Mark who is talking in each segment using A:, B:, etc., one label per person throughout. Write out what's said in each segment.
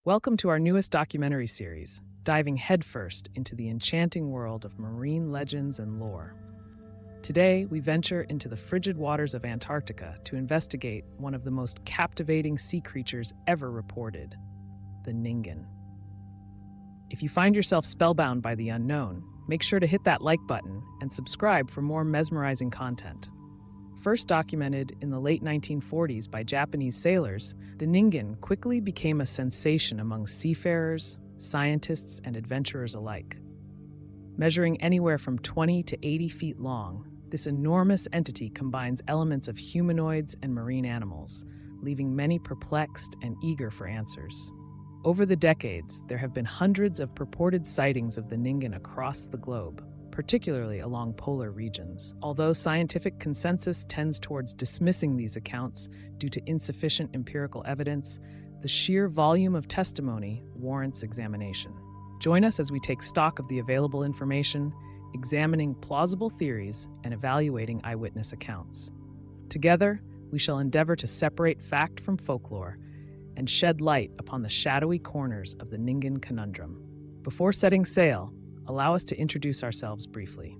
A: Welcome to our newest documentary series, diving headfirst into the enchanting world of marine legends and lore. Today, we venture into the frigid waters of Antarctica to investigate one of the most captivating sea creatures ever reported, the Ningen. If you find yourself spellbound by the unknown, make sure to hit that like button and subscribe for more mesmerizing content. First documented in the late 1940s by Japanese sailors, the Ningen quickly became a sensation among seafarers, scientists, and adventurers alike. Measuring anywhere from 20 to 80 feet long, this enormous entity combines elements of humanoids and marine animals, leaving many perplexed and eager for answers. Over the decades, there have been hundreds of purported sightings of the Ningen across the globe, particularly along polar regions. Although scientific consensus tends towards dismissing these accounts due to insufficient empirical evidence, the sheer volume of testimony warrants examination. Join us as we take stock of the available information, examining plausible theories and evaluating eyewitness accounts. Together, we shall endeavor to separate fact from folklore and shed light upon the shadowy corners of the Ningen conundrum. Before setting sail, allow us to introduce ourselves briefly.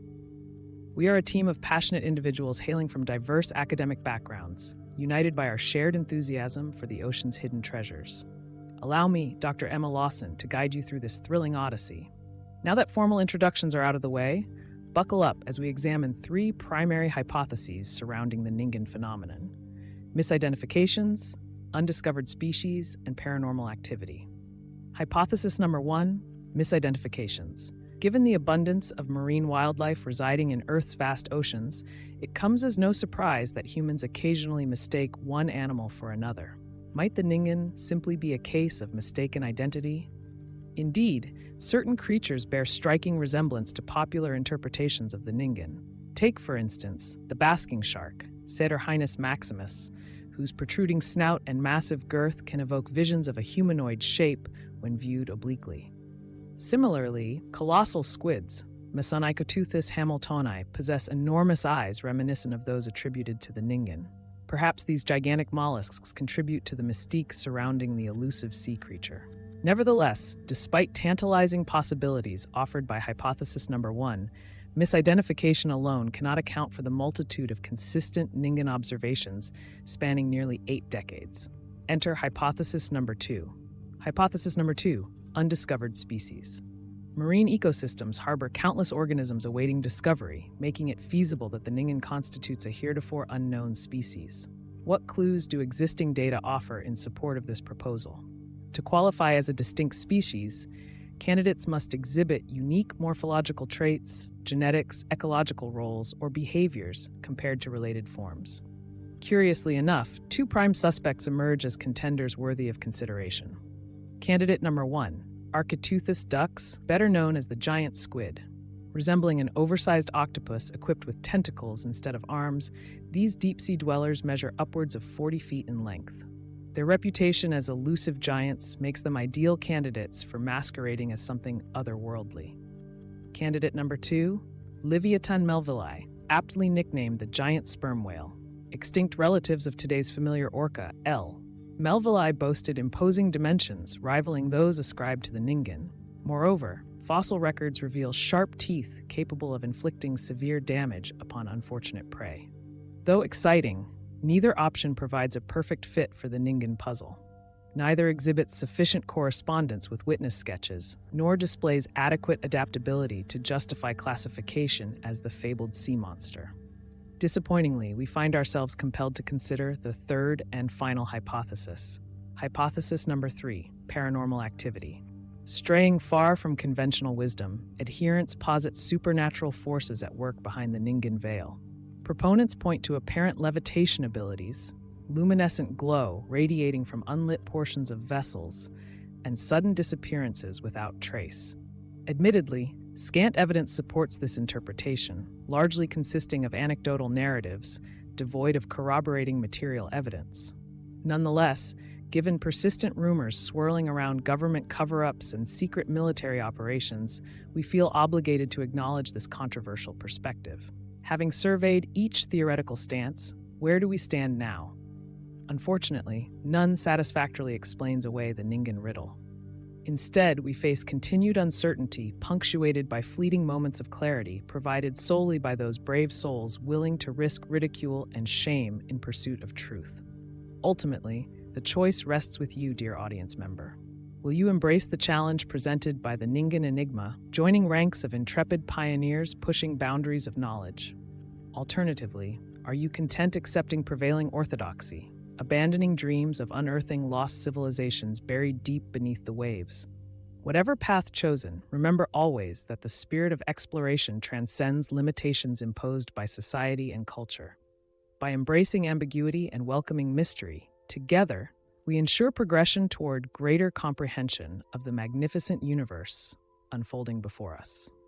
A: We are a team of passionate individuals hailing from diverse academic backgrounds, united by our shared enthusiasm for the ocean's hidden treasures. Allow me, Dr. Emma Lawson, to guide you through this thrilling odyssey. Now that formal introductions are out of the way, buckle up as we examine three primary hypotheses surrounding the Ningen phenomenon: misidentifications, undiscovered species, and paranormal activity. Hypothesis number one, misidentifications. Given the abundance of marine wildlife residing in Earth's vast oceans, it comes as no surprise that humans occasionally mistake one animal for another. Might the Ningen simply be a case of mistaken identity? Indeed, certain creatures bear striking resemblance to popular interpretations of the Ningen. Take, for instance, the basking shark, Saturninus maximus, whose protruding snout and massive girth can evoke visions of a humanoid shape when viewed obliquely. Similarly, colossal squids, Mesonicoteuthis hamiltoni, possess enormous eyes reminiscent of those attributed to the Ningen. Perhaps these gigantic mollusks contribute to the mystique surrounding the elusive sea creature. Nevertheless, despite tantalizing possibilities offered by hypothesis number one, misidentification alone cannot account for the multitude of consistent Ningen observations spanning nearly 8 decades. Enter hypothesis number two. Hypothesis number two, undiscovered species. Marine ecosystems harbor countless organisms awaiting discovery, making it feasible that the Ningen constitutes a heretofore unknown species. What clues do existing data offer in support of this proposal? To qualify as a distinct species, candidates must exhibit unique morphological traits, genetics, ecological roles, or behaviors compared to related forms. Curiously enough, two prime suspects emerge as contenders worthy of consideration. Candidate number one, Architeuthis ducks, better known as the giant squid. Resembling an oversized octopus equipped with tentacles instead of arms, these deep-sea dwellers measure upwards of 40 feet in length. Their reputation as elusive giants makes them ideal candidates for masquerading as something otherworldly. Candidate number two, Livyatan melvillei, aptly nicknamed the giant sperm whale. Extinct relatives of today's familiar orca, L. Melvillei boasted imposing dimensions rivaling those ascribed to the Ningen. Moreover, fossil records reveal sharp teeth capable of inflicting severe damage upon unfortunate prey. Though exciting, neither option provides a perfect fit for the Ningen puzzle. Neither exhibits sufficient correspondence with witness sketches, nor displays adequate adaptability to justify classification as the fabled sea monster. Disappointingly, we find ourselves compelled to consider the third and final hypothesis. Hypothesis number three, paranormal activity. Straying far from conventional wisdom, adherents posit supernatural forces at work behind the Ningen veil. Proponents point to apparent levitation abilities, luminescent glow radiating from unlit portions of vessels, and sudden disappearances without trace. Admittedly, scant evidence supports this interpretation, largely consisting of anecdotal narratives devoid of corroborating material evidence. Nonetheless, given persistent rumors swirling around government cover-ups and secret military operations, we feel obligated to acknowledge this controversial perspective. Having surveyed each theoretical stance, where do we stand now? Unfortunately, none satisfactorily explains away the Ningen riddle. Instead, we face continued uncertainty, punctuated by fleeting moments of clarity, provided solely by those brave souls willing to risk ridicule and shame in pursuit of truth. Ultimately, the choice rests with you, dear audience member. Will you embrace the challenge presented by the Ningen Enigma, joining ranks of intrepid pioneers pushing boundaries of knowledge? Alternatively, are you content accepting prevailing orthodoxy, abandoning dreams of unearthing lost civilizations buried deep beneath the waves? Whatever path chosen, remember always that the spirit of exploration transcends limitations imposed by society and culture. By embracing ambiguity and welcoming mystery, together, we ensure progression toward greater comprehension of the magnificent universe unfolding before us.